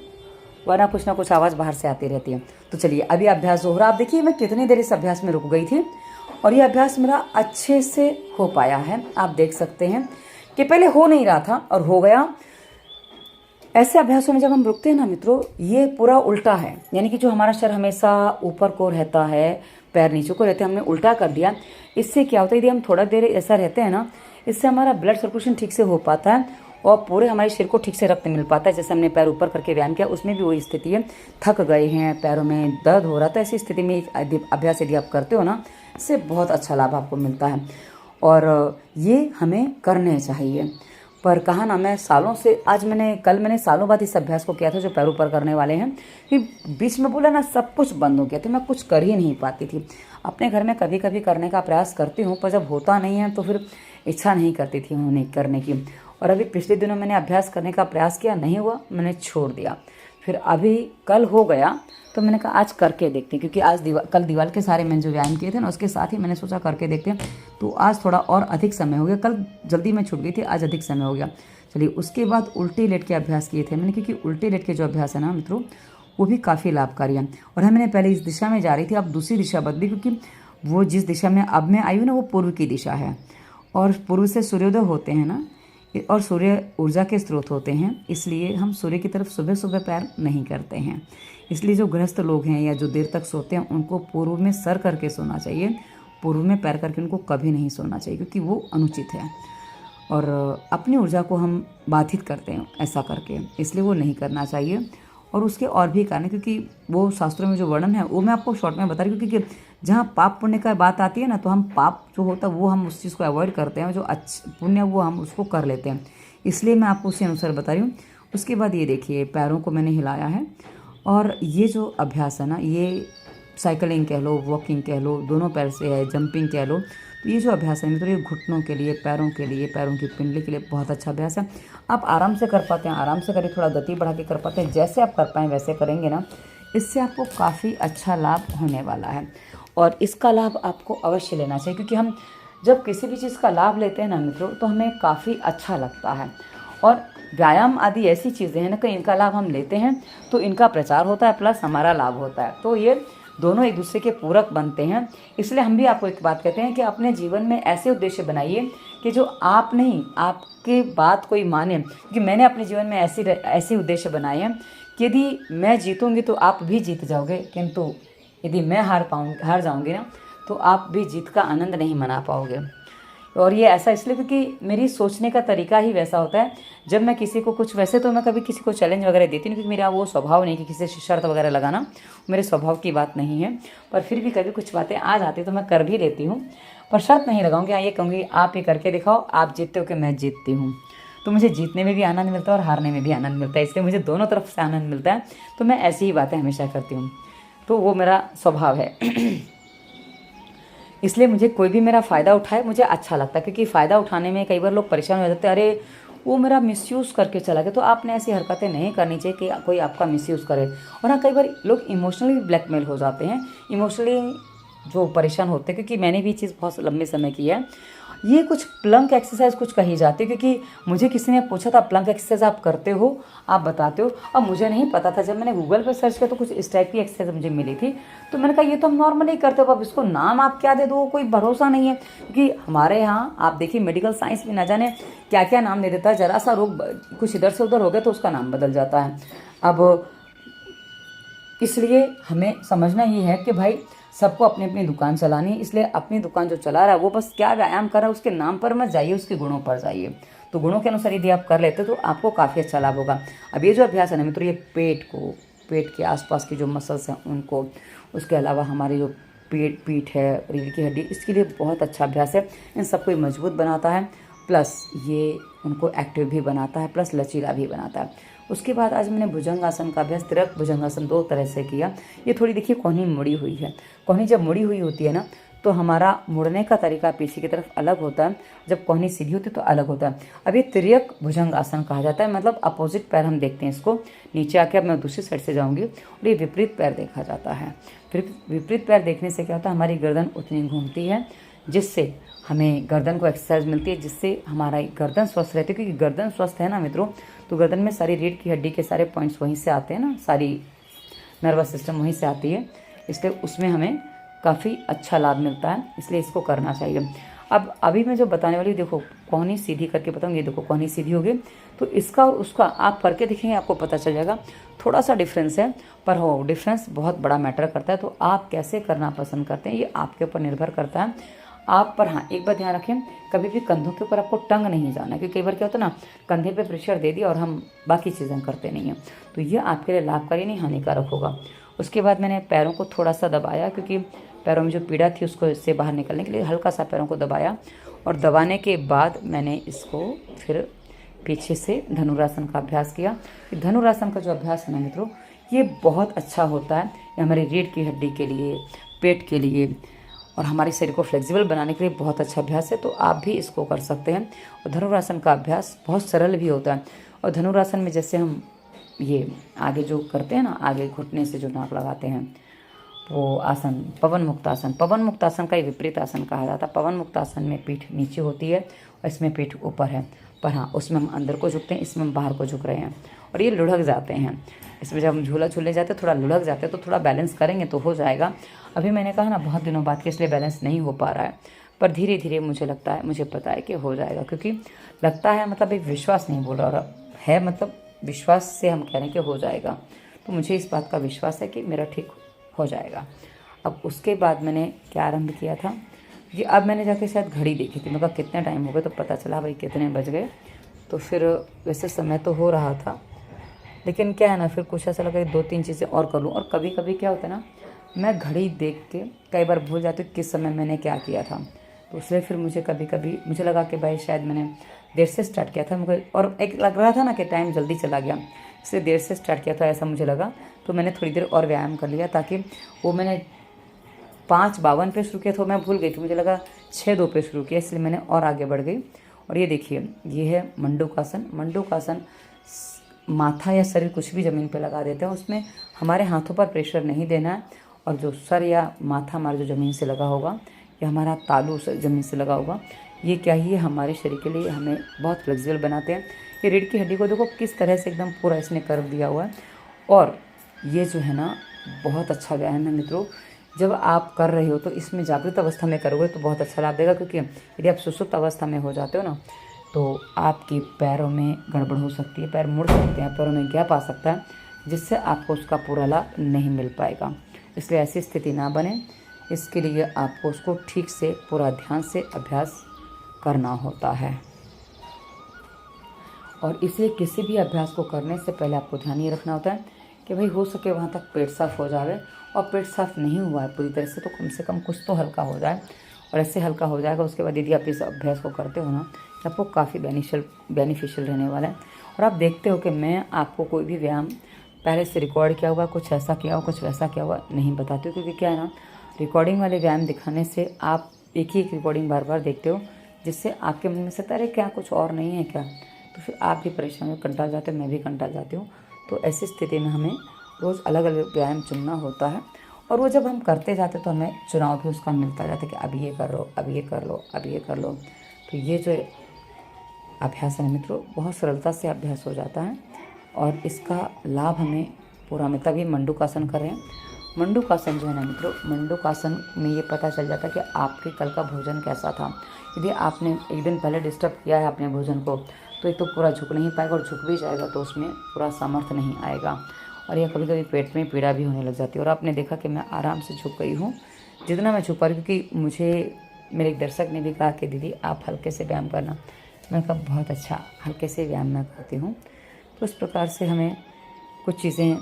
वरना कुछ ना कुछ आवाज़ बाहर से आती रहती है। तो चलिए अभी अभ्यास हो रहा। आप देखिए मैं कितनी देर इस अभ्यास में रुक गई थी, और ये अभ्यास मेरा अच्छे से हो पाया है। आप देख सकते हैं कि पहले हो नहीं रहा था और हो गया। ऐसे अभ्यासों में जब हम रुकते हैं ना मित्रों, ये पूरा उल्टा है, यानी कि जो हमारा शरीर हमेशा ऊपर को रहता है, पैर नीचे को रहते हैं, हमने उल्टा कर दिया। इससे क्या होता है, यदि हम थोड़ा देर ऐसा रहते हैं ना, इससे हमारा ब्लड सर्कुलेशन ठीक से हो पाता है, और पूरे हमारे शरीर को ठीक से रक्त मिल पाता है। जैसे हमने पैर ऊपर करके व्यायाम किया, उसमें भी वही स्थिति है, थक गए हैं, पैरों में दर्द हो रहा था, ऐसी स्थिति में अभ्यास यदि आप करते हो ना, इससे बहुत अच्छा लाभ आपको मिलता है, और ये हमें करने चाहिए। पर कहा ना, मैं सालों से, कल मैंने सालों बाद इस अभ्यास को किया था जो पैर ऊपर करने वाले हैं, कि बीच में बोला ना सब कुछ बंद हो गया था, मैं कुछ कर ही नहीं पाती थी। अपने घर में कभी कभी करने का प्रयास करती हूँ, पर जब होता नहीं है तो फिर इच्छा नहीं करती थी उन्हें करने की। और अभी पिछले दिनों मैंने अभ्यास करने का प्रयास किया, नहीं हुआ, मैंने छोड़ दिया। फिर अभी कल हो गया, तो मैंने कहा आज करके देखते हैं, क्योंकि आज कल दीवार के सारे मैंने जो व्यायाम किए थे ना, उसके साथ ही मैंने सोचा करके देखते हैं। तो आज थोड़ा और अधिक समय हो गया, कल जल्दी में छूट गई थी, आज अधिक समय हो गया। चलिए उसके बाद उल्टी लेट के अभ्यास किए थे मैंने, क्योंकि उल्टी लेट के जो अभ्यास है ना मित्रों, वो भी काफ़ी लाभकारी है। और मैंने पहले इस दिशा में जा रही थी, अब दूसरी दिशा बदली, क्योंकि वो जिस दिशा में अब मैं आई हूँ ना, वो पूर्व की दिशा है, और पूर्व से सूर्योदय होते हैं ना, और सूर्य ऊर्जा के स्रोत होते हैं, इसलिए हम सूर्य की तरफ सुबह सुबह पैर नहीं करते हैं। इसलिए जो गृहस्थ लोग हैं या जो देर तक सोते हैं, उनको पूर्व में सर करके सोना चाहिए, पूर्व में पैर करके उनको कभी नहीं सोना चाहिए, क्योंकि वो अनुचित है और अपनी ऊर्जा को हम बाधित करते हैं ऐसा करके, इसलिए वो नहीं करना चाहिए। और उसके और भी कारण, क्योंकि वो शास्त्रों में जो वर्णन है वो मैं आपको शॉर्ट में बता रही हूँ, क्योंकि जहाँ पाप पुण्य का बात आती है ना, तो हम पाप जो होता है वो हम उस चीज़ को अवॉइड करते हैं, जो अच्छा पुण्य वो हम उसको कर लेते हैं, इसलिए मैं आपको उसी अनुसार बता रही हूँ। उसके बाद ये देखिए, पैरों को मैंने हिलाया है, और ये जो अभ्यास है ना, ये साइकिलिंग कह लो, वॉकिंग कह लो, दोनों पैर से है, जंपिंग कह लो, तो ये जो अभ्यास है मित्रों, ये घुटनों के लिए, पैरों के लिए, पैरों की पिंडली के लिए बहुत अच्छा अभ्यास है। आप आराम से कर पाते हैं, आराम से करिए, थोड़ा गति बढ़ा के कर पाते हैं, जैसे आप कर पाएँ वैसे करेंगे ना, इससे आपको काफ़ी अच्छा लाभ होने वाला है। और इसका लाभ आपको अवश्य लेना चाहिए, क्योंकि हम जब किसी भी चीज़ का लाभ लेते हैं ना मित्रों, तो हमें काफ़ी अच्छा लगता है। और व्यायाम आदि ऐसी चीज़ें हैं ना कि इनका लाभ हम लेते हैं तो इनका प्रचार होता है, प्लस हमारा लाभ होता है, तो ये दोनों एक दूसरे के पूरक बनते हैं। इसलिए हम भी आपको एक बात कहते हैं कि अपने जीवन में ऐसे उद्देश्य बनाइए कि जो आप नहीं, आपके बात कोई माने, क्योंकि मैंने अपने जीवन में ऐसे उद्देश्य बनाए हैं कि यदि मैं जीतूंगी तो आप भी जीत जाओगे, किंतु यदि मैं हार जाऊंगी ना, तो आप भी जीत का आनंद नहीं मना पाओगे। और ये ऐसा इसलिए क्योंकि मेरी सोचने का तरीका ही वैसा होता है। जब मैं किसी को कुछ, वैसे तो मैं कभी किसी को चैलेंज वगैरह देती नहीं, क्योंकि मेरा वो स्वभाव नहीं कि किसी से शर्त वगैरह लगाना, मेरे स्वभाव की बात नहीं है, पर फिर भी कभी कुछ बातें आ जाती तो मैं कर भी लेती हूँ, पर शर्त नहीं लगाऊंगी। हाँ, ये कहूँगी आप ये करके दिखाओ, आप जीतते हो कि मैं जीतती हूँ, तो मुझे जीतने में भी आनंद मिलता है और हारने में भी आनंद मिलता है, इसलिए मुझे दोनों तरफ से आनंद मिलता है, तो मैं ऐसी ही बातें हमेशा करती हूँ, तो वो मेरा स्वभाव है। इसलिए मुझे कोई भी मेरा फ़ायदा उठाए मुझे अच्छा लगता है, क्योंकि फ़ायदा उठाने में कई बार लोग परेशान हो जाते हैं, अरे वो मेरा मिसयूज़ करके चला गया। तो आपने ऐसी हरकतें नहीं करनी चाहिए कि कोई आपका मिसयूज़ करे। और हाँ, कई बार लोग इमोशनली ब्लैकमेल हो जाते हैं, इमोशनली जो परेशान होते हैं, क्योंकि मैंने भी ये चीज़ बहुत लंबे समय की है। ये कुछ प्लंक एक्सरसाइज कुछ कही जाती है, क्योंकि मुझे किसी ने पूछा था प्लंक एक्सरसाइज आप करते हो, आप बताते हो। अब मुझे नहीं पता था, जब मैंने गूगल पर सर्च किया तो कुछ इस टाइप की एक्सरसाइज मुझे मिली थी, तो मैंने कहा ये तो हम नॉर्मली करते हो, अब इसको नाम आप क्या दे दो, कोई भरोसा नहीं है। क्योंकि हमारे यहाँ आप देखिए मेडिकल साइंस भी ना जाने क्या क्या नाम दे देता है, जरा सा रोग कुछ इधर से उधर हो गया तो उसका नाम बदल जाता है। अब इसलिए हमें समझना ये है कि भाई सबको अपनी अपनी दुकान चलानी है, इसलिए अपनी दुकान जो चला रहा है वो बस क्या व्यायाम कर रहा है उसके नाम पर मत जाइए, उसके गुणों पर जाइए। तो गुणों के अनुसार यदि आप कर लेते तो आपको काफ़ी अच्छा लाभ होगा। अब ये जो अभ्यास है ना मित्रों, ये पेट के आसपास की जो मसल्स हैं उनको, उसके अलावा हमारी जो पीठ है, रीढ़ की हड्डी, इसके लिए बहुत अच्छा अभ्यास है। इन सबको मजबूत बनाता है, प्लस ये उनको एक्टिव भी बनाता है, प्लस लचीला भी बनाता है। उसके बाद आज मैंने भुजंगासन का अभ्यास, तिरक भुजंगासन 2 तरह से किया। ये थोड़ी देखिए कोहनी मुड़ी हुई है, कोहनी जब मुड़ी हुई होती है ना तो हमारा मुड़ने का तरीका पीछे की तरफ अलग होता है, जब कोहनी सीधी होती है तो अलग होता है। अब ये तिर्यक भुजंगासन कहा जाता है, मतलब अपोजिट पैर हम देखते हैं इसको नीचे आके। अब मैं दूसरी साइड से जाऊंगी और ये विपरीत पैर देखा जाता है। फिर विपरीत पैर देखने से क्या होता है, हमारी गर्दन उतनी घूमती है, जिससे हमें गर्दन को एक्सरसाइज मिलती है, जिससे हमारा गर्दन स्वस्थ रहती है। क्योंकि गर्दन स्वस्थ है ना मित्रों, तो गर्दन में सारी रीढ़ की हड्डी के सारे पॉइंट्स वहीं से आते हैं ना, सारी नर्वस सिस्टम वहीं से आती है, इसलिए उसमें हमें काफ़ी अच्छा लाभ मिलता है, इसलिए इसको करना चाहिए। अब अभी मैं जो बताने वाली हूँ, देखो कोहनी सीधी करके बताऊँगी, देखो कोहनी सीधी हो गई, तो इसका और उसका आप करके देखेंगे, आपको पता चल जाएगा। थोड़ा सा डिफरेंस है, पर हो डिफरेंस बहुत बड़ा मैटर करता है। तो आप कैसे करना पसंद करते हैं ये आपके ऊपर निर्भर करता है आप पर। हाँ, एक बात ध्यान रखें, कभी भी कंधों के ऊपर आपको टंग नहीं जाना, क्योंकि कई बार क्या होता है ना, कंधे पे प्रेशर दे दिया और हम बाकी चीज़ें करते नहीं हैं, तो ये आपके लिए लाभकारी नहीं, हानिकारक होगा। उसके बाद मैंने पैरों को थोड़ा सा दबाया, क्योंकि पैरों में जो पीड़ा थी उसको इससे बाहर निकलने के लिए हल्का सा पैरों को दबाया, और दबाने के बाद मैंने इसको फिर पीछे से धनुरासन का अभ्यास किया। धनुरासन का जो अभ्यास है ना मित्रों, ये बहुत अच्छा होता है, ये हमारी रीढ़ की हड्डी के लिए, पेट के लिए और हमारे शरीर को फ्लेक्सिबल बनाने के लिए बहुत अच्छा अभ्यास है, तो आप भी इसको कर सकते हैं। और धनुरासन का अभ्यास बहुत सरल भी होता है। और धनुरासन में जैसे हम ये आगे जो करते हैं ना, आगे घुटने से जो नाक लगाते हैं, वो आसन पवन मुक्त आसन। पवन मुक्त आसन का ही विपरीत आसन कहा जाता है। पवन मुक्त आसन में पीठ नीचे होती है और इसमें पीठ ऊपर है, पर हाँ उसमें हम अंदर को झुकते हैं, इसमें हम बाहर को झुक रहे हैं और ये लुढ़क जाते हैं। इसमें जब हम झूला झूलने जाते हैं थोड़ा लुढ़क जाते हैं, तो थोड़ा बैलेंस करेंगे तो हो जाएगा। अभी मैंने कहा ना बहुत दिनों बाद के, इसलिए बैलेंस नहीं हो पा रहा है, पर धीरे धीरे मुझे लगता है, मुझे पता है कि हो जाएगा, क्योंकि लगता है मतलब एक विश्वास नहीं बोल रहा और है, मतलब विश्वास से हम कह रहे हैं कि हो जाएगा। तो मुझे इस बात का विश्वास है कि मेरा ठीक हो जाएगा। अब उसके बाद मैंने क्या आरंभ किया था कि अब मैंने जाके शायद घड़ी देखी थी, मतलब कितने टाइम हो गए, तो पता चला भाई कितने बज गए। तो फिर वैसे समय तो हो रहा था, लेकिन क्या है ना, फिर कुछ ऐसा लगा कि 2-3 चीज़ें और कर लूँ। और कभी कभी क्या होता है ना, मैं घड़ी देख के कई बार भूल जाती हूँ किस समय मैंने क्या किया था। तो इसलिए फिर मुझे कभी कभी मुझे लगा कि भाई शायद मैंने देर से स्टार्ट किया था, मुझे और एक लग रहा था ना कि टाइम जल्दी चला गया, इसलिए देर से स्टार्ट किया था ऐसा मुझे लगा। तो मैंने थोड़ी देर और व्यायाम कर लिया, ताकि वो मैंने 5:52 पे शुरू किया तो मैं भूल गई थी, मुझे लगा 6:02 पे शुरू किया, इसलिए मैंने और आगे बढ़ गई। और ये देखिए, ये है मंडूकासन। मंडूकासन माथा या शरीर कुछ भी ज़मीन पे लगा देते हैं, उसमें हमारे हाथों पर प्रेशर नहीं देना है, और जो सर या माथा हमारा जो ज़मीन से लगा होगा या हमारा तालू ज़मीन से लगा होगा, ये क्या ही है, हमारे शरीर के लिए हमें बहुत फ्लेक्सिबल बनाते हैं। ये रीढ़ की हड्डी को देखो किस तरह से एकदम पूरा इसने कर्व दिया हुआ है। और ये जो है ना बहुत अच्छा व्यायाम है मित्रों। जब आप कर रहे हो तो इसमें जागृत अवस्था में करोगे तो बहुत अच्छा लाभ देगा, क्योंकि यदि आप सुसुप्त अवस्था में हो जाते हो ना, तो आपके पैरों में गड़बड़ हो सकती है, पैर मुड़ सकते हैं, पैरों में गैप आ सकता है, जिससे आपको उसका पूरा लाभ नहीं मिल पाएगा। इसलिए ऐसी स्थिति ना बने, इसके लिए आपको उसको ठीक से पूरा ध्यान से अभ्यास करना होता है। और इसलिए किसी भी अभ्यास को करने से पहले आपको ध्यान ये रखना होता है कि भाई हो सके वहाँ तक पेट साफ हो जाए, और पेट साफ नहीं हुआ है पूरी तरह से तो कम से कम कुछ तो हल्का हो जाए। और ऐसे हल्का हो जाएगा, उसके बाद यदि आप इस अभ्यास को करते हो ना, तो आपको काफ़ी बेनिफिशियल रहने वाला है। और आप देखते हो कि मैं आपको कोई भी व्यायाम पहले से रिकॉर्ड किया हुआ, कुछ ऐसा किया हुआ, कुछ वैसा किया हुआ नहीं बताती हूँ, क्योंकि क्या है ना, रिकॉर्डिंग वाले व्यायाम दिखाने से आप एक ही रिकॉर्डिंग बार बार देखते हो, जिससे आपके मन में से अरे क्या कुछ और नहीं है क्या, तो फिर आप भी परेशान हो, कंटाल जाते हो, मैं भी कंटाल जाती हूँ। तो ऐसी स्थिति में हमें रोज़ अलग अलग व्यायाम चुनना होता है, और वो जब हम करते जाते तो हमें चुनाव भी उसका मिलता जाता है कि अब ये कर लो, अब ये कर लो, अब ये कर लो। तो ये जो अभ्यास है मित्रों, बहुत सरलता से अभ्यास हो जाता है, और इसका लाभ हमें पूरा में तभी मंडूकासन कर रहे हैं। मंडूकासन जो है ना मित्रों, मंडूकासन में ये पता चल जाता है कि आपके कल का भोजन कैसा था। यदि आपने एक दिन पहले डिस्टर्ब किया है अपने भोजन को, तो ये तो पूरा झुक नहीं पाएगा, और झुक भी जाएगा तो उसमें पूरा सामर्थ्य नहीं आएगा, और यह कभी कभी पेट में पीड़ा भी होने लग जाती है। और आपने देखा कि मैं आराम से झुक गई हूँ, जितना मैं झुक पा रही हूँ, क्योंकि मुझे मेरे एक दर्शक ने भी कहा कि दीदी आप हल्के से व्यायाम करना। मैंने कहा बहुत अच्छा, हल्के से व्यायाम मैं करती हूँ। तो इस प्रकार से हमें कुछ चीज़ें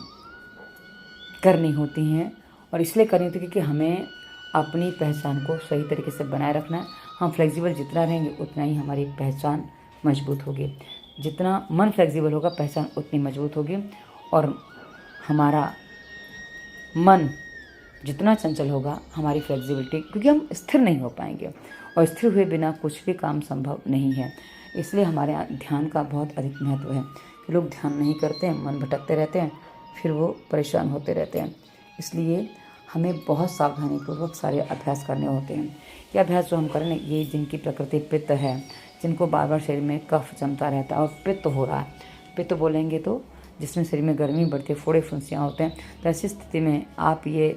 करनी होती हैं, और इसलिए करनी होती है क्योंकि हमें अपनी पहचान को सही तरीके से बनाए रखना है। हम फ्लेक्सिबल जितना रहेंगे उतना ही हमारी पहचान मजबूत होगी, जितना मन फ्लेक्सिबल होगा पहचान उतनी मजबूत होगी, और हमारा मन जितना चंचल होगा हमारी फ्लेक्सिबिलिटी, क्योंकि हम स्थिर नहीं हो पाएंगे, और स्थिर हुए बिना कुछ भी काम संभव नहीं है। इसलिए हमारे यहाँ ध्यान का बहुत अधिक महत्व है। लोग ध्यान नहीं करते हैं, मन भटकते रहते हैं, फिर वो परेशान होते रहते हैं। इसलिए हमें बहुत सावधानीपूर्वक सारे अभ्यास करने होते हैं। ये अभ्यास जो हम करें ना, ये जिनकी प्रकृति पित्त है, जिनको बार बार शरीर में कफ जमता रहता है और पित्त हो रहा है, पित्त बोलेंगे तो जिसमें शरीर में गर्मी बढ़ती है, फोड़े फुंसियाँ होते हैं, तो ऐसी स्थिति में आप ये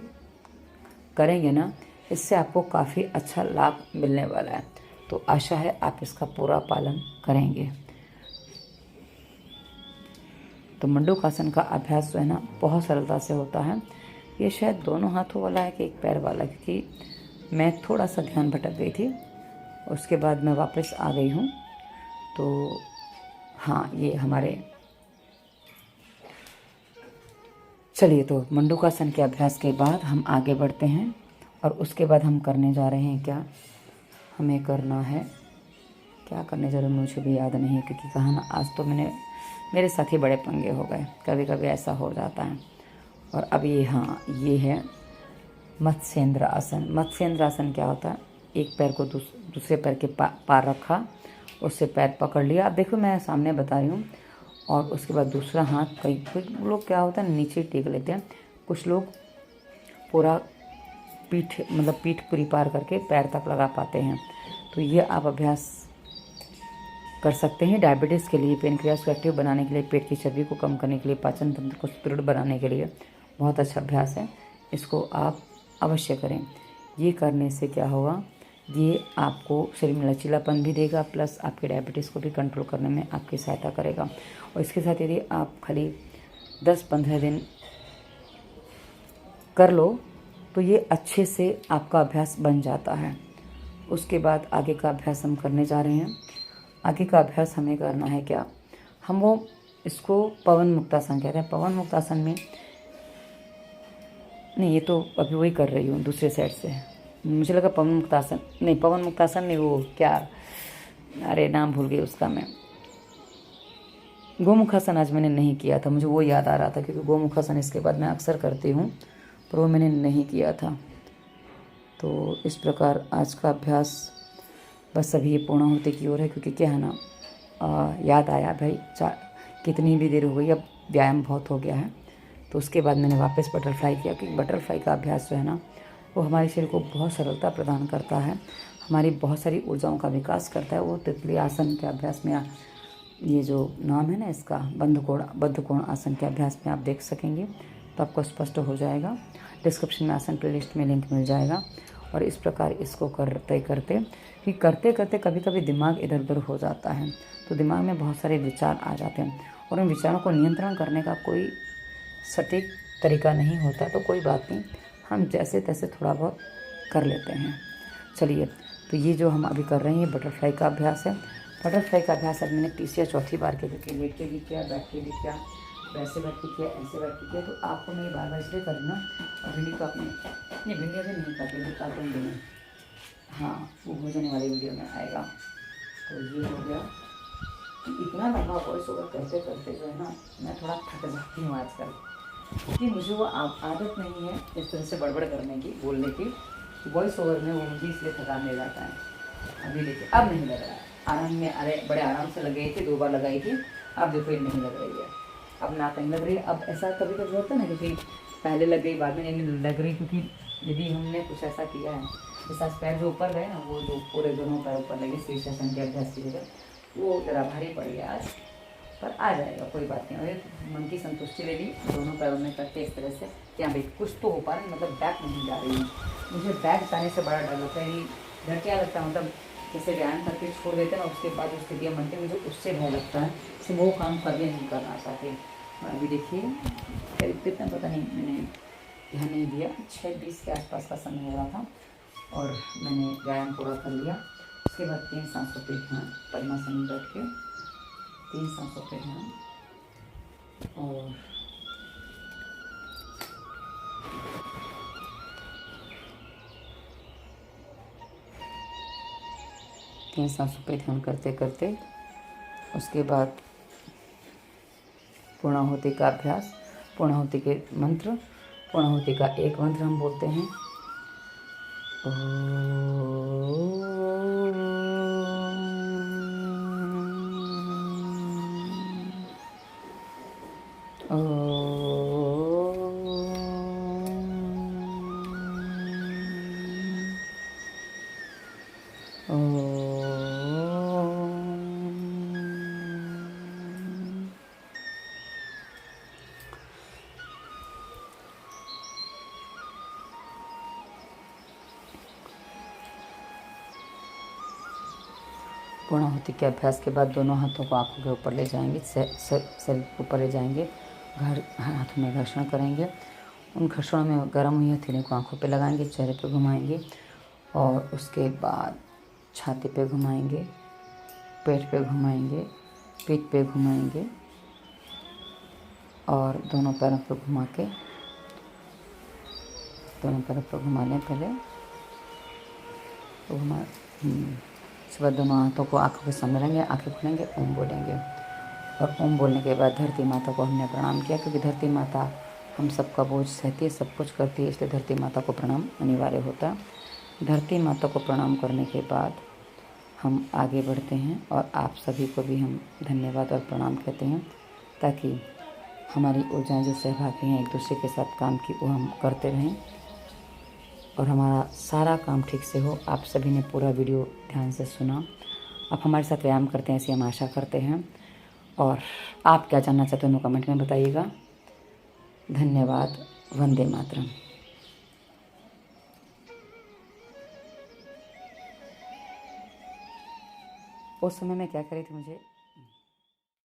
करेंगे ना, इससे आपको काफ़ी अच्छा लाभ मिलने वाला है। तो आशा है आप इसका पूरा पालन करेंगे। तो मंडूकासन का अभ्यास जो है ना बहुत सरलता से होता है। ये शायद दोनों हाथों वाला है कि एक पैर वाला, क्योंकि मैं थोड़ा सा ध्यान भटक गई थी, उसके बाद मैं वापस आ गई हूँ। तो हाँ, ये हमारे, चलिए तो मंडूकासन के अभ्यास के बाद हम आगे बढ़ते हैं, और उसके बाद हम करने जा रहे हैं क्या हमें करना है, क्या करने जा रहे हैं मुझे भी याद नहीं है, क्योंकि कहा ना आज तो मेरे साथ ही बड़े पंगे हो गए, कभी कभी ऐसा हो जाता है। और अब ये, हाँ ये है मत्स्येंद्र आसन। मत्स्येंद्र आसन क्या होता है, एक पैर को दूसरे पैर के पार रखा, उससे पैर पकड़ लिया। अब देखो मैं सामने बता रही हूँ, और उसके बाद दूसरा हाथ, कई लोग क्या होता है नीचे टेक लेते हैं, कुछ लोग पूरा पीठ पूरी पार करके पैर तक लगा पाते हैं। तो ये आप अभ्यास कर सकते हैं डायबिटीज़ के लिए, पेनक्रियास को एक्टिव बनाने के लिए, पेट की चर्बी को कम करने के लिए, पाचन तंत्र को सुदृढ़ बनाने के लिए बहुत अच्छा अभ्यास है। इसको आप अवश्य करें। ये करने से क्या होगा, ये आपको शरीर में लचीलापन भी देगा, प्लस आपके डायबिटीज़ को भी कंट्रोल करने में आपकी सहायता करेगा। और इसके साथ यदि आप खाली 10-15 दिन कर लो तो ये अच्छे से आपका अभ्यास बन जाता है। उसके बाद आगे का अभ्यास हम करने जा रहे हैं। आगे का अभ्यास हमें करना है क्या, हम वो इसको पवन मुक्तासन कहते हैं। पवन मुक्तासन में नहीं, ये तो अभी वही कर रही हूँ दूसरे साइड से, मुझे लगा पवन मुक्तासन नहीं, पवन मुक्तासन नहीं, वो क्या, अरे नाम भूल गई उसका मैं। गोमुखासन आज मैंने नहीं किया था, मुझे वो याद आ रहा था, क्योंकि गोमुखासन इसके बाद मैं अक्सर करती हूँ, पर वो मैंने नहीं किया था। तो इस प्रकार आज का अभ्यास बस अभी ये पूर्णाहुति की ओर है, क्योंकि क्या है ना, याद आया भाई कितनी भी देर हो गई, अब व्यायाम बहुत हो गया है। तो उसके बाद मैंने वापस बटरफ्लाई किया, क्योंकि बटरफ्लाई का अभ्यास जो है ना, वो हमारे शरीर को बहुत सरलता प्रदान करता है, हमारी बहुत सारी ऊर्जाओं का विकास करता है। वो तितली आसन के अभ्यास में ये जो नाम है ना इसका, बद्धकोण आसन के अभ्यास में आप देख सकेंगे, तो आपको स्पष्ट हो जाएगा। डिस्क्रिप्शन में आसन प्लेलिस्ट में लिंक मिल जाएगा। और इस प्रकार इसको करते करते कभी कभी दिमाग इधर उधर हो जाता है, तो दिमाग में बहुत सारे विचार आ जाते हैं, और उन विचारों को नियंत्रण करने का कोई सटीक तरीका नहीं होता। तो कोई बात नहीं, हम जैसे तैसे थोड़ा बहुत कर लेते हैं। चलिए, तो ये जो हम अभी कर रहे हैं ये बटरफ्लाई का अभ्यास है। बटरफ्लाई का अभ्यास अब मैंने तीसरी या चौथी बार किया, क्योंकि लेट के भी किया, बैठ के भी किया, वैसे बैठ के किया, ऐसे बैठ के किया। तो आपको मैं बार बार इसलिए करना, और भिंडी को अपने नहीं, भिंडी अभी नहीं काटी, भी काटूंगी मैं, हाँ वो भोजन वाली वीडियो में आएगा। तो ये हो गया। इतना लंबा वॉइस ओवर करते करते जो है ना, मैं थोड़ा थक जाती हूँ आजकल, क्योंकि मुझे वो आदत नहीं है इस तरह से बड़बड़ करने की, बोलने की। वॉइस ओवर में वो मुझे इसलिए थकान ले जाता है। अभी देखिए, अब नहीं लग रहा है, आराम में, अरे बड़े आराम से लगाई थी, 2 बार लगाई थी, अब देखो ये नहीं लग रही है, अब ना कहीं लग रही है। अब ऐसा कभी कभी होता है ना, क्योंकि पहले लग गई, बाद में नहीं लग रही, क्योंकि यदि हमने कुछ ऐसा किया है, जैसा पैर जो ऊपर गए ना, वो जो पूरे दोनों पैर ऊपर लगे शीर्षासन के अभ्यास की जगह, वो ज़रा भारी पड़ गया आज, पर आ जाएगा, कोई बात नहीं। और मन की संतुष्टि ले ली, दोनों पैरों में करके इस तरह से, क्या भाई कुछ तो हो पा रहा है, मतलब बैक नहीं जा रही है। मुझे बैक जाने से बड़ा डर लगता है, डर क्या लगता है, मतलब जैसे व्यायाम करके छोड़ देते हैं ना, उसके बाद जो स्थितियाँ बनती है, मुझे उससे भय लगता है, तो वो काम करने नहीं करना चाहते। और अभी देखिए करीब कितना पता नहीं, मैंने ध्यान नहीं दिया, 6:20 के आसपास का समय हो रहा था, और मैंने व्यायाम पूरा कर लिया। उसके बाद 3 सांसों पे ध्यान, पद्मासन में बैठ के 3 सांसों पे ध्यान, और तीन सांसों पे ध्यान करते करते उसके बाद पूर्णाहुति का अभ्यास। पूर्णाहुति के मंत्र, पूर्णाहुति का एक मंत्र हम बोलते हैं, पूर्णाहुति के अभ्यास के बाद दोनों हाथों को आंखों के ऊपर ले जाएंगे, शरीर के ऊपर ले जाएंगे, हाथों में घर्षण करेंगे। उन घर्षणों में गर्म हुई हथेली को आंखों पे लगाएंगे, चेहरे पे घुमाएंगे, और उसके बाद छाती पे घुमाएंगे, पेट पे घुमाएंगे, पीठ पे घुमाएंगे, और दोनों पैरों पे घुमा के, दोनों पैरों पे घुमा लें पहले, घुमा। इसके बाद दोनों हाथों को आंखों के सामने रहेंगे, आंखें खोलेंगे, ओम बोलेंगे, और ओम बोलने के बाद धरती माता को हमने प्रणाम किया, क्योंकि धरती माता हम सबका बोझ सहती है, सब कुछ करती है, इसलिए धरती माता को प्रणाम अनिवार्य होता है। धरती माता को प्रणाम करने के बाद हम आगे बढ़ते हैं, और आप सभी को भी हम धन्यवाद और प्रणाम कहते हैं, ताकि हमारी ऊर्जाएँ जो सहभागी हैं एक दूसरे के साथ काम की, वो हम करते रहें। और हमारा सारा काम ठीक से हो। आप सभी ने पूरा वीडियो ध्यान से सुना। आप हमारे साथ व्यायाम करते हैं ऐसी हम आशा करते हैं। और आप क्या जानना चाहते हो कमेंट में बताइएगा। धन्यवाद। वंदे मातरम। उस समय मैं क्या कर रही थी मुझे